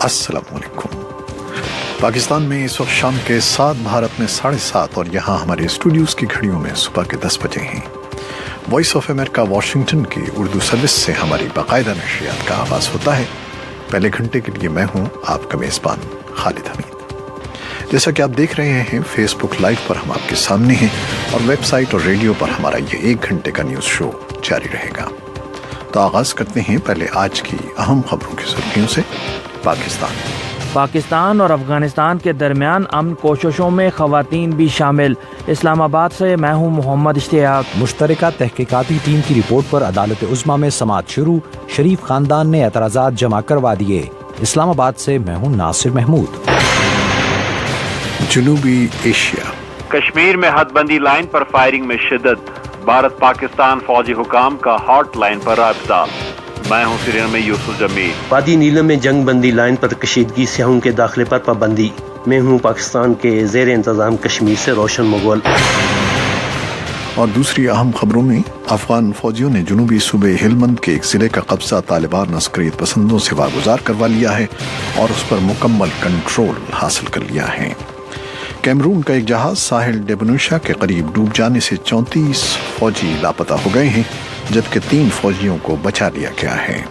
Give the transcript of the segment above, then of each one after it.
अस्सलाम वालेकुम। पाकिस्तान में इस वक्त शाम के 7, भारत में 7:30 और यहाँ हमारे स्टूडियोज़ की घड़ियों में सुबह के 10 बजे हैं। वॉइस ऑफ अमेरिका वाशिंगटन की उर्दू सर्विस से हमारी बाकायदा नशरियात का आगाज़ होता है। पहले घंटे के लिए मैं हूँ आपका मेज़बान खालिद हमीद। जैसा कि आप देख रहे हैं, फेसबुक लाइव पर हम आपके सामने हैं और वेबसाइट और रेडियो पर हमारा ये 1 घंटे का न्यूज़ शो जारी रहेगा। तो आगाज़ करते हैं पहले आज की अहम खबरों की सुर्खियों से। पाकिस्तान और अफगानिस्तान के दरमियान अमन कोशिशों में ख़वातीन भी शामिल। इस्लामाबाद से मैं हूँ मोहम्मद इश्तियाक। मुश्तरका तहकीकाती टीम की रिपोर्ट पर अदालत उज़्मा में समाअत शुरू। शरीफ खानदान ने एतराज़ात जमा करवा दिए। इस्लामाबाद से मैं हूँ नासिर महमूद। जनूबी एशिया, कश्मीर में हदबंदी लाइन पर फायरिंग में शिद्दत। भारत पाकिस्तान फौजी हुकाम का हॉट लाइन पर राब्ता। मैं हूँ सीरिया में यूसुफ जमील। वादी नीलम में जंग बंदी लाइन पर कशीदगी, सियाहों के दाखिले पर पाबंदी। मैं हूँ पाकिस्तान के ज़ेर इंतज़ाम कश्मीर से रोशन मुगल। और दूसरी अहम खबरों में अफगान फौजियों ने जनूबी सूबे हेलमंद के एक जिले का कब्जा तालिबान अस्करियत पसंदों से वागुजार करवा लिया है और उस पर मुकम्मल कंट्रोल हासिल कर लिया है। कैमरून का एक जहाज साहिल डेबनुशा के करीब डूब जाने से 34 फौजी लापता हो गए हैं, जबकि 3 फौजियों को बचा लिया गया है।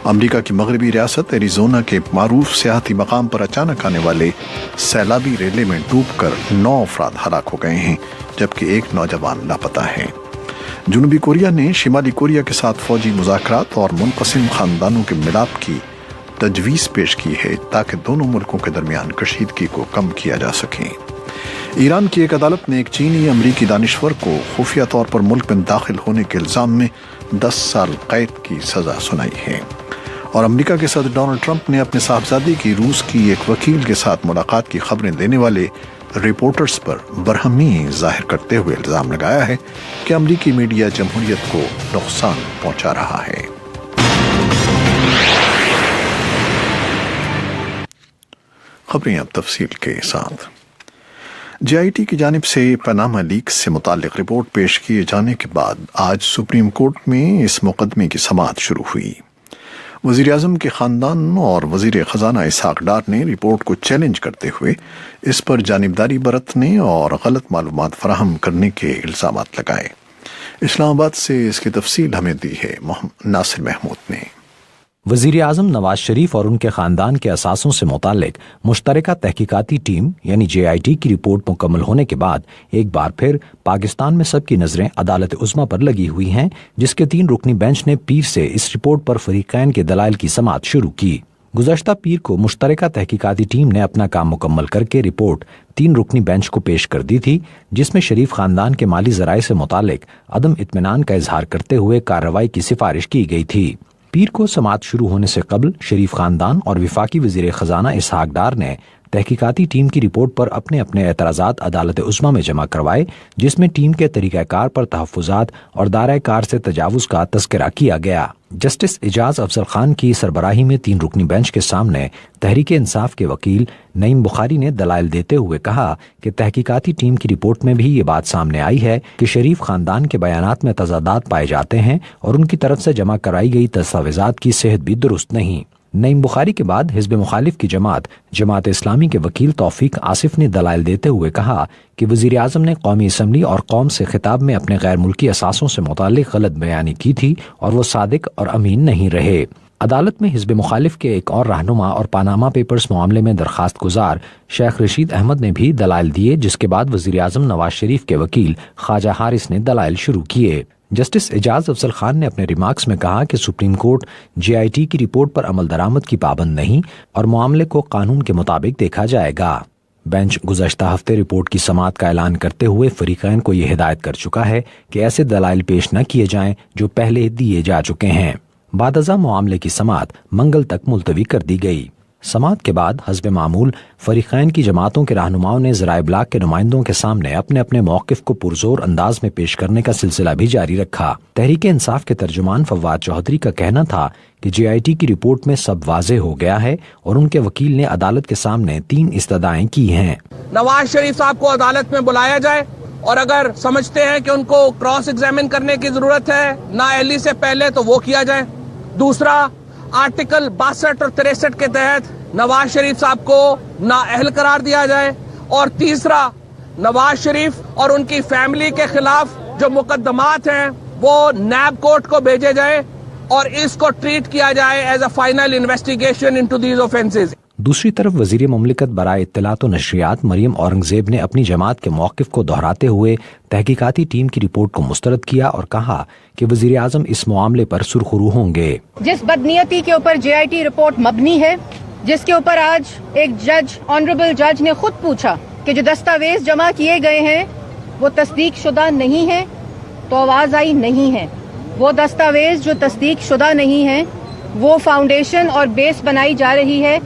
अमेरिका की मगरबी रियासत एरिजोना के मारूफ सियाहती मकाम पर अचानक आने वाले सैलाबी रेले में डूबकर 9 अफराद हलाक हो गए हैं, जबकि एक नौजवान लापता है। जनूबी कोरिया ने शिमाली कोरिया के साथ फौजी मुज़ाकरात और मुनक़सिम खानदानों के मिलाप की तजवीज़ पेश की है ताकि दोनों मुल्कों के दरमियान कशीदगी को कम किया जा सके। ईरान की एक अदालत ने एक चीनी अमरीकी दानिश्वर को खुफिया तौर पर मुल्क में दाखिल होने के इल्ज़ाम में 10 साल कैद की सज़ा सुनाई है। और अमेरिका के सदर डोनाल्ड ट्रंप ने अपने साहबजादे की रूस की एक वकील के साथ मुलाकात की खबरें देने वाले रिपोर्टर्स पर बरहमी जाहिर करते हुए इल्ज़ाम लगाया है कि अमरीकी मीडिया जमहूरियत को नुकसान पहुंचा रहा है। खबरें अब तफसील के साथ। JIT की जानिब से पनामा लीक्स से मुताल्लिक रिपोर्ट पेश किए जाने के बाद आज सुप्रीम कोर्ट में इस मुकदमे की समाअत शुरू हुई। वज़ीर आज़म के ख़ानदान और वज़ीर ख़जाना इसहाक़ डार ने रिपोर्ट को चैलेंज करते हुए इस पर जानिबदारी बरतने और गलत मालूमात फराहम करने के इल्ज़ामात लगाए। इस्लामाबाद से इसकी तफसील हमें दी है नासिर महमूद ने। वज़ीर आज़म नवाज शरीफ और उनके ख़ानदान के असासों से मुताल्लिक मुश्तरका तहकीकाती टीम यानी JIT की रिपोर्ट मुकम्मल होने के बाद एक बार फिर पाकिस्तान में सबकी नज़रें अदालत उज़्मा पर लगी हुई हैं, जिसके 3 रुकनी बेंच ने पीर से इस रिपोर्ट पर फ़रीक़ैन के दलाइल की समाअत शुरू की। गुज़श्ता पीर को मुश्तरका तहकीकाती टीम ने अपना काम मुकम्मल करके रिपोर्ट 3 रुकनी बेंच को पेश कर दी थी, जिसमें शरीफ ख़ानदान के माली ज़राए से मुताल्लिक अदम इत्मीनान का इजहार करते हुए कार्रवाई की सिफारिश की गई थी। पीर को समाअत शुरू होने से कबल शरीफ खानदान और विफाकी वज़ीर ख़जाना इसहाक़ डार ने तहकीकाती टीम की रिपोर्ट पर अपने अपने एतराज़ात अदालत उज़्मा में जमा करवाए, जिसमें टीम के तरीक़ाकार पर तहफ़्फ़ुज़ात और दायरा कार से तजावुज़ का तज़किरा किया गया। जस्टिस एजाज अफजल खान की सरबराही में 3 रुकनी बेंच के सामने तहरीक इंसाफ के वकील नईम बुखारी ने दलाइल देते हुए कहा कि तहकीकाती टीम की रिपोर्ट में भी ये बात सामने आई है कि शरीफ खानदान के बयानात में तज़ादात पाए जाते हैं और उनकी तरफ से जमा कराई गई दस्तावेज़ात की सेहत भी दुरुस्त नहीं। नईम बुखारी के बाद हिज़्ब मुखालिफ की जमात इस्लामी के वकील तौफीक आसिफ ने दलाइल देते हुए कहा कि वज़ीर आज़म ने कौमी असम्बली और कौम से खिताब में अपने गैर मुल्की असासों से मुताल्लिक गलत बयानी की थी और वो सादिक और अमीन नहीं रहे। अदालत में हिज़्ब मुखालिफ के एक और रहनुमा और पानामा पेपर्स मामले में दरखास्त गुजार शेख रशीद अहमद ने भी दलाइल दिए, जिसके बाद वज़ीर आज़म नवाज शरीफ के वकील ख्वाजा हारिस ने दलाइल शुरू किए। जस्टिस एजाज अफजल खान ने अपने रिमार्क्स में कहा कि सुप्रीम कोर्ट JIT की रिपोर्ट पर अमल दरामद की पाबंद नहीं और मामले को कानून के मुताबिक देखा जाएगा। बेंच गुज़श्ता हफ्ते रिपोर्ट की समाअत का ऐलान करते हुए फ़रीक़ैन को यह हिदायत कर चुका है कि ऐसे दलाइल पेश न किए जाएं जो पहले दिए जा चुके हैं। बादअज़ा मामले की समाअत मंगल तक मुलतवी कर दी गई। समाअत के बाद हस्ब मामूल फ़रीक़ैन की जमातों के रहनुमाओं ने ज़राए इब्लाग के नुमाइंदों के सामने अपने अपने मौक़िफ़ को पुरज़ोर अंदाज में पेश करने का सिलसिला भी जारी रखा। तहरीक इंसाफ के तर्जुमान फवाद चौधरी का कहना था कि JIT की रिपोर्ट में सब वाज़ेह हो गया है और उनके वकील ने अदालत के सामने 3 इस्तदाएं की हैं। नवाज शरीफ साहब को अदालत में बुलाया जाए और अगर समझते हैं कि उनको क्रॉस एग्जामिन करने की जरूरत है नाअहली से पहले तो वो किया जाए। दूसरा, आर्टिकल 62 और 63 के तहत नवाज शरीफ साहब को नाअहल करार दिया जाए, और तीसरा नवाज शरीफ और उनकी फैमिली के खिलाफ जो मुकदमात हैं वो नैब कोर्ट को भेजे जाए और इसको ट्रीट किया जाए as a final investigation into these offences. दूसरी तरफ वजीर मुमलिकत बराए इत्तलात व नशरियात मरियम औरंगजेब ने अपनी जमात के मौक़िफ़ को दोहराते हुए तहकीकाती टीम की रिपोर्ट को मुस्तरद किया और कहा कि वजीर आज़म इस मामले पर सुरखरू होंगे। जिस बदनीयती के ऊपर JIT रिपोर्ट मबनी है, जिसके ऊपर आज एक जज, ऑनरेबल जज ने खुद पूछा कि जो दस्तावेज जमा किए गए हैं वो तस्दीक शुदा नहीं है, तो आवाज आई नहीं है। वो दस्तावेज जो तस्दीक शुदा नहीं है वो फाउंडेशन और बेस बनाई जा रही है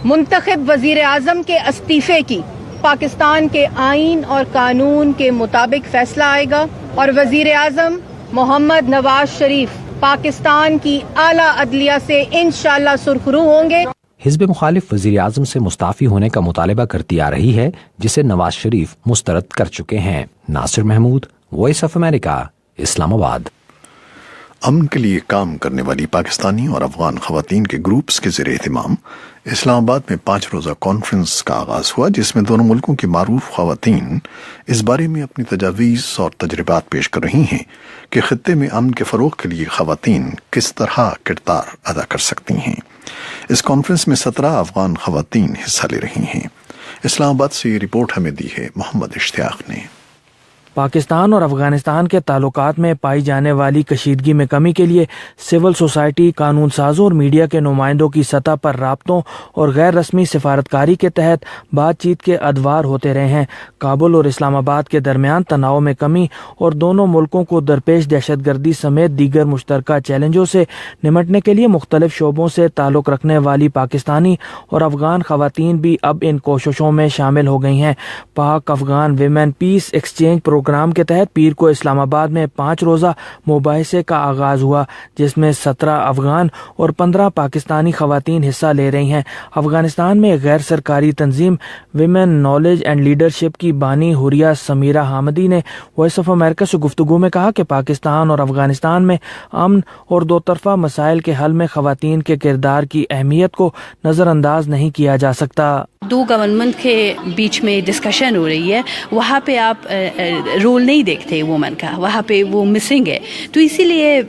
मुंतखब वजीर आज़म के इस्तीफे की। पाकिस्तान के आइन और कानून के मुताबिक फैसला आएगा और वजीर आज़म मोहम्मद नवाज शरीफ पाकिस्तान की आला अदलिया से इंशाअल्लाह सुरखरू होंगे। हिज़्ब मुखालिफ वज़ीर आज़म से मुस्ताफ़ी होने का मुतालबा करती आ रही है, जिसे नवाज शरीफ मुस्तरद कर चुके हैं। Nasir Mahmood, voice of America, Islamabad. अमन के लिए काम करने वाली पाकिस्तानी और अफगान खवातीन के ग्रुप्स के ज़रिए इत्मीम इस्लामाबाद में 5 रोज़ा कॉन्फ्रेंस का आगाज़ हुआ, जिसमें दोनों मुल्कों की मारूफ खवातीन इस बारे में अपनी तजावीज़ और तजर्बात पेश कर रही हैं कि खित्ते में अमन के फ़रोग़ के लिए खवातीन किस तरह किरदार अदा कर सकती हैं। इस कॉन्फ्रेंस में 17 अफगान खवातीन हिस्सा ले रही हैं। इस्लामाबाद से ये रिपोर्ट हमें दी है मोहम्मद इश्तियाक ने। पाकिस्तान और अफगानिस्तान के ताल्लुकात में पाई जाने वाली कशीदगी में कमी के लिए सिविल सोसाइटी, कानून साजों और मीडिया के नुमाइंदों की सतह पर राब्तों और गैर रस्मी सिफारतकारी के तहत बातचीत के अदवार होते रहे हैं। काबुल और इस्लामाबाद के दरमियान तनाव में कमी और दोनों मुल्कों को दरपेश दहशतगर्दी समेत दीगर मुश्तरका चैलेंजों से निमटने के लिए मुख्तलिफ शोबों से ताल्लुक रखने वाली पाकिस्तानी और अफगान खवातीन भी अब इन कोशिशों में शामिल हो गई हैं। Pak Afghan women peace exchange program के तहत पीर को इस्लामाबाद में 5 रोज़ा मुबाहिसे का आगाज हुआ, जिसमें 17 अफगान और 15 पाकिस्तानी खवातीन हिस्सा ले रही हैं। अफगानिस्तान में गैर सरकारी तंजीम विमेन नॉलेज एंड लीडरशिप की बानी हुरिया समीरा हामदी ने वॉइस ऑफ अमेरिका से गुफ्तगू में कहा कि पाकिस्तान और अफगानिस्तान में अमन और दो तरफा मसाइल के हल में खवातीन के किरदार की अहमियत को नज़रअंदाज नहीं किया जा सकता। दो गवर्नमेंट के बीच में डिस्कशन हो रही है, वहाँ पे आप रोल नहीं देखते वुमन का, वहाँ पे वो मिसिंग है। तो इसीलिए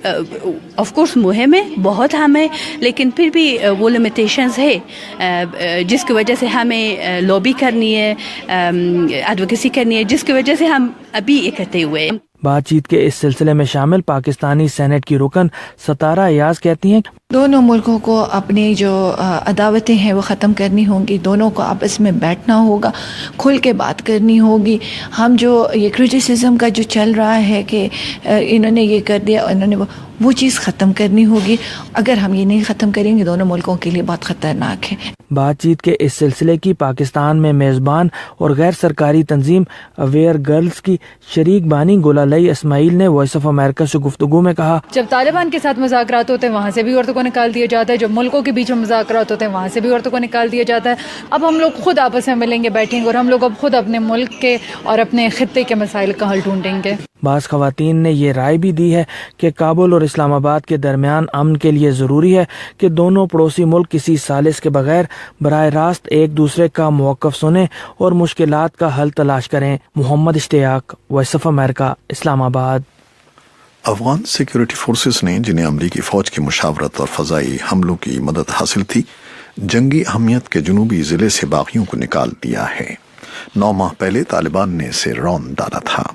ऑफ कोर्स मुहिम है, बहुत हम है, लेकिन फिर भी वो लिमिटेशंस है जिसकी वजह से हमें लॉबी करनी है, एडवोकेसी करनी है, जिसकी वजह से हम अभी इकट्ठे हुए हैं। बातचीत के इस सिलसिले में शामिल पाकिस्तानी सेनेट की रुकन सतारा अयाज कहती हैं, दोनों मुल्कों को अपनी जो अदावतें हैं वो ख़त्म करनी होंगी, दोनों को आपस में बैठना होगा, खुल के बात करनी होगी। हम जो ये क्रिटिसिज्म का जो चल रहा है कि इन्होंने ये कर दिया, इन्होंने वो चीज़ ख़त्म करनी होगी। अगर हम ये नहीं ख़त्म करेंगे दोनों मुल्कों के लिए बहुत ख़तरनाक है। बातचीत के इस सिलसिले की पाकिस्तान में मेज़बान और गैर सरकारी तंजीम अवेयर गर्ल्स की शरीक बानी गुलालई इस्माइल ने वॉइस ऑफ अमेरिका से गुफ्तगू में कहा, जब तालिबान के साथ मुज़ाकरात होते हैं वहाँ से भी औरतों को निकाल दिया जाता है, जब मुल्कों के बीच में मुज़ाकरात होते हैं वहाँ से भी औरतों को निकाल दिया जाता है। अब हम लोग खुद आपस में मिलेंगे, बैठेंगे और हम लोग अब खुद अपने मुल्क के और अपने खित्ते के मसाइल का हल ढूंढेंगे। बाज़ खवातीन ने ये राय भी दी है कि काबुल और इस्लामाबाद के दरमियान अमन के लिए ज़रूरी है कि दोनों पड़ोसी मुल्क किसी सालिश के बगैर बराह रास्त एक दूसरे का मौक़िफ़ सुने और मुश्किलात का हल तलाश करें। Mohammad Ishtiaq, Voice of America, Islamabad. Afghan security forces ने, जिन्हें अमरीकी फ़ौज की मुशावरत और फ़ज़ाई हमलों की मदद हासिल थी, जंगी अहमियत के जनूबी ज़िले से बागियों को निकाल दिया है। 9 माह पहले तालिबान ने इसे रौंद डाला था।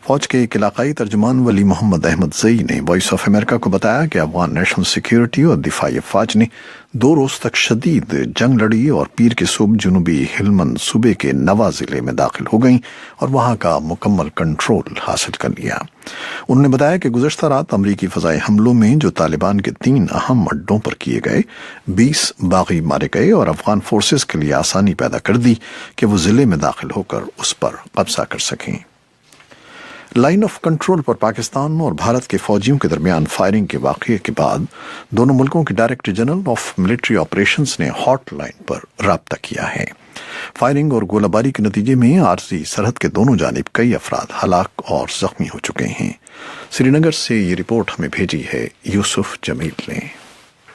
फौज के एक इलाकाई तर्जुमान वली मोहम्मद अहमद जई ने वॉइस ऑफ अमेरिका को बताया कि अफगान नेशनल सिक्योरिटी और दिफाई अफवाज ने 2 रोज तक शदीद जंग लड़ी और पीर के सूबे जनूबी हिलमंद सूबे के नवा जिले में दाखिल हो गईं और वहां का मुकम्मल कंट्रोल हासिल कर लिया। उन्होंने बताया कि गुज़श्ता रात अमरीकी फ़ज़ाई हमलों में जो तालिबान के 3 अहम अड्डों पर किए गए 20 बागी मारे गए और अफगान फोर्सेस के लिए आसानी पैदा कर दी कि वो जिले में दाखिल होकर उस पर कब्जा कर सकें। लाइन ऑफ कंट्रोल पर पाकिस्तान और भारत के फौजियों के दरमियान फायरिंग के वाक़ये के बाद दोनों मुल्कों के Director General of Military operations ने हॉटलाइन पर राब्ता किया है। फायरिंग और गोलाबारी के नतीजे में आरजी सरहद के दोनों जानिब कई अफराद हलाक और जख्मी हो चुके हैं। श्रीनगर से ये रिपोर्ट हमें भेजी है यूसुफ जमील ने।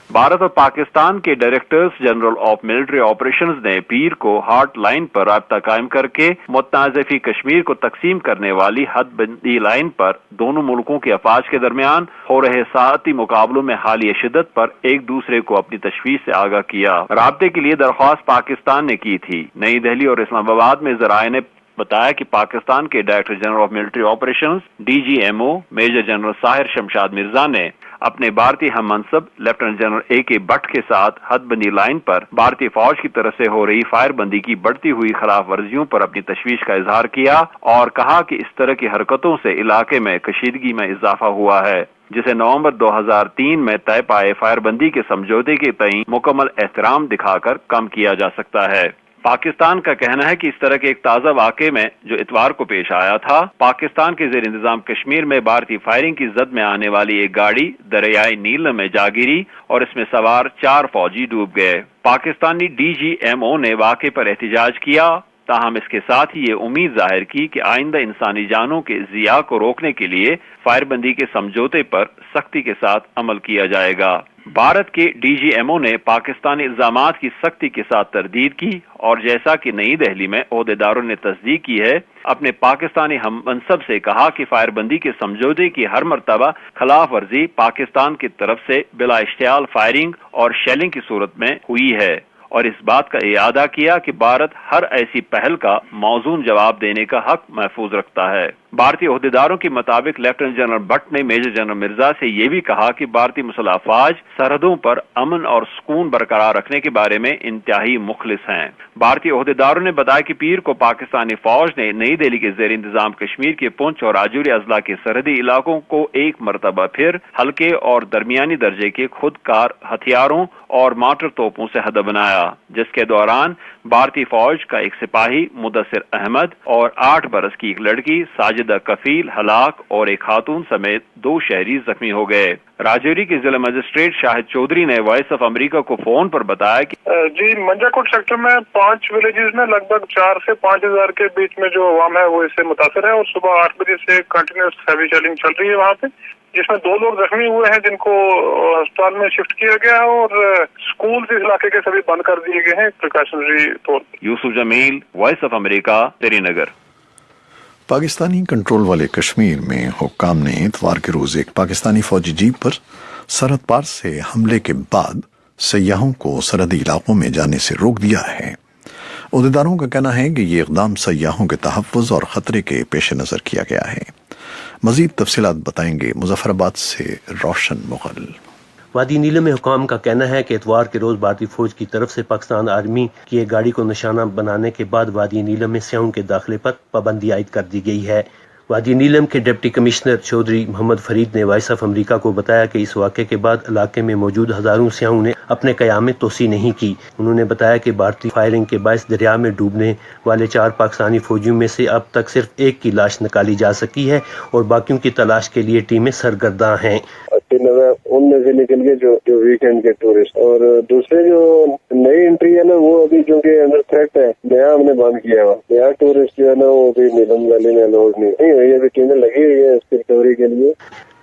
भारत और पाकिस्तान के directors general of Military operations ने पीर को हॉट लाइन पर राब्ता कायम करके मुतनाज़ कश्मीर को तकसीम करने वाली हदबंदी लाइन पर दोनों मुल्कों के अफवाज के दरमियान हो रहे साथी मुकाबलों में हालिया शिद्दत पर एक दूसरे को अपनी तशवीश से आगाह किया। राब्ते के लिए दरख्वास्त पाकिस्तान ने की थी। नई दिल्ली और इस्लामाबाद में ज़राए ने बताया कि पाकिस्तान के Director General of Military Operations DGMO Major General Sahir Shamshad Mirza ने अपने भारतीय हम मनसब लेफ्टिनेंट जनरल AK भट्ट के साथ हदबंदी लाइन पर भारतीय फौज की तरफ से हो रही फायरबंदी की बढ़ती हुई खिलाफ वर्जियों पर अपनी तशवीश का इजहार किया और कहा कि इस तरह की हरकतों से इलाके में कशीदगी में इजाफा हुआ है, जिसे नवंबर 2003 में तय पाए फायरबंदी के समझौते के तईं मुकम्मल एहतराम दिखाकर कम किया जा सकता है। पाकिस्तान का कहना है कि इस तरह के एक ताज़ा वाक़े में जो इतवार को पेश आया था, पाकिस्तान के ज़ेर इंतज़ाम कश्मीर में भारतीय फायरिंग की जद में आने वाली एक गाड़ी दरियाई नीलम में जा गिरी और इसमें सवार 4 फौजी डूब गए। पाकिस्तानी DGMO ने वाक़े पर एहतिजाज किया, ताहम इसके साथ ही ये उम्मीद जाहिर की कि आइंदा इंसानी जानों के ज़िया को रोकने के लिए फायरबंदी के समझौते पर सख्ती के साथ अमल किया जाएगा। भारत के DGMO ने पाकिस्तानी इल्जामात की सख्ती के साथ तरदीद की और जैसा कि नई दिल्ली में ओहदेदारों ने तस्दीक की है, अपने पाकिस्तानी हम मनसब से कहा कि फायरबंदी के समझौते की हर मरतबा खिलाफ वर्जी पाकिस्तान की तरफ से बिला इश्तियाल फायरिंग और शेलिंग की सूरत में हुई है और इस बात का इयादा किया कि भारत हर ऐसी पहल का मौजून जवाब देने का हक महफूज रखता है। भारतीय ओहदेदारों के मुताबिक लेफ्टिनेंट जनरल भट्ट ने मेजर जनरल मिर्जा से ये भी कहा कि भारतीय मुसल्लह अफवाज सरहदों पर अमन और सुकून बरकरार रखने के बारे में इंतहाई मुखलिस हैं। भारतीय ओहदेदारों ने बताया कि पीर को पाकिस्तानी फौज ने नई दिल्ली के जेर इंतजाम कश्मीर के पुंछ और राजौरी अजला के सरहदी इलाकों को एक मरतबा फिर हल्के और दरमियानी दर्जे के खुदकार हथियारों और मार्टर तोपों से हद बनाया, जिसके दौरान भारतीय फौज का एक सिपाही मुदस्सिर अहमद और 8 बरस की एक लड़की साजिदा कफील हलाक और एक खातून समेत 2 शहरी जख्मी हो गए। राजौरी के जिला मजिस्ट्रेट शाहिद चौधरी ने वॉइस ऑफ अमेरिका को फोन पर बताया कि जी मंजाकोट सेक्टर में 5 विलेजेस में लगभग 4 से 5 हजार के बीच में जो अवाम है वो इससे मुतासर है और सुबह 8 बजे से कंटिन्यूस हैवी शेलिंग चल रही है वहाँ पे, जिसमें 2 लोग जख्मी हुए हैं जिनको अस्पताल में शिफ्ट किया गया है और स्कूल इस इलाके के सभी बंद कर दिए गए हैं प्रिकॉशनरी तौर पर। Yusuf Jameel, Voice of America, Srinagar. Pakistani control वाले कश्मीर में हुक्काम ने इतवार के रोज एक पाकिस्तानी फौजी जीप पर सरहद पार से हमले के बाद सयाहों को सरहदी इलाकों में जाने से रोक दिया है। ओहदेदारों का कहना है कि ये इक़दाम सयाहों के तहफ़्फ़ुज़ और ख़तरे के पेश नज़र किया गया है। मज़ीद तफ़सीलात बताएंगे मुज़फ़्फ़राबाद से रोशन मुग़ल। वादी नीलम में हुकाम का कहना है कि इतवार के रोज भारतीय फौज की तरफ से पाकिस्तान आर्मी की एक गाड़ी को निशाना बनाने के बाद वादी नीलम में स्याहों के दाखिले पर पाबंदी आयद कर दी गई है। वादी नीलम के डिप्टी कमिश्नर चौधरी मोहम्मद फरीद ने वॉइस ऑफ अमेरिका को बताया कि इस वाक़े के बाद इलाके में मौजूद हजारों स्याहों ने अपने क़याम में तोसी नहीं की। उन्होंने बताया कि भारतीय फायरिंग के बायस दरिया में डूबने वाले 4 पाकिस्तानी फौजियों में से अब तक सिर्फ एक की लाश निकाली जा सकी है और बाकियों की तलाश के लिए टीमें सरगर्दा हैं। उनमें से निकल के जो वीकेंड के टूरिस्ट और दूसरे जो नई एंट्री है ना वो अभी जो कि अंडर थ्रेट है, नया हमने बंद किया हुआ, नया टूरिस्ट जो है ना वो अभी नीलम वैली में अलाउड नहीं हुई है, अभी टीमें लगी हुई है इसकी रिकवरी के लिए।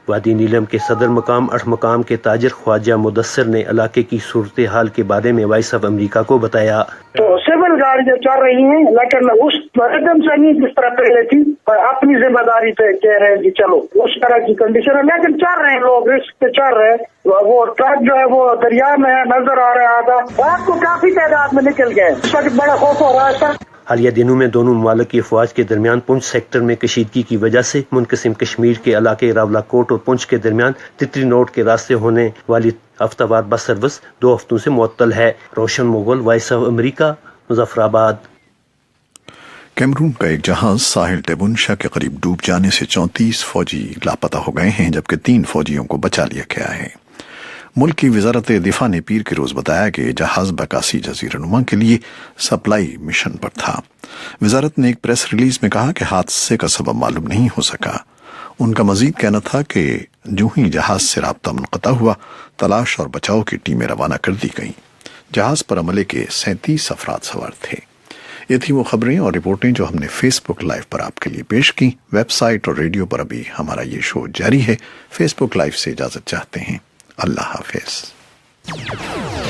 वादी नीलम के सदर मकाम 8 मकाम के ताजर ख्वाजा मुदस्सिर ने इलाके की सूरत हाल के बारे में वॉइस ऑफ अमेरिका को बताया। तो सिविल गाड़ियां चल रही हैं लेकिन उस रकम से नहीं जिस तरह पहले थी, पर अपनी जिम्मेदारी पे कह रहे हैं कि चलो उस तरह की कंडीशन है, लेकिन चल रहे हैं लोग, रिस्क पे चल रहे हैं। वो ट्रक जो है वो दरिया में है, नजर आ रहा है आधा, रात को काफी तादाद में निकल गए, इस वक्त बड़ा खौफ हो रहा है सर। हालिया दिनों में दोनों ममालिक की अफवाज के दरमियान पुंछ सेक्टर में कशीदगी की वजह से मुनकसिम कश्मीर के इलाके रावलाकोट और पुंछ के दरमियान तितली नोट के रास्ते होने वाली हफ्तावार बस सर्विस 2 हफ्तों से मुअत्तल है। Roshan Mughal, voice of America, Muzaffarabad. Cameroon का एक जहाज साहिल टेबुनशा के करीब डूब जाने से 34 फौजी लापता हो गए हैं, जबकि 3 फौजियों को बचा लिया गया है। मुल्क की वजारत दिफा ने पीर के रोज बताया कि जहाज बकासी जजीरानुमा के लिए सप्लाई मिशन पर था। वजारत ने एक प्रेस रिलीज में कहा कि हादसे का सबब मालूम नहीं हो सका। उनका मजीद कहना था कि जो ही जहाज से राब्ता मुनक़ता हुआ, तलाश और बचाव की टीमें रवाना कर दी गईं। जहाज पर अमले के 37 अफराद सवार थे। ये थी वो खबरें और रिपोर्टें जो हमने फेसबुक लाइव पर आपके लिए पेश की। वेबसाइट और रेडियो पर अभी हमारा ये शो जारी है। फेसबुक लाइव से इजाजत चाहते हैं। अल्लाह हाफिज। हैं।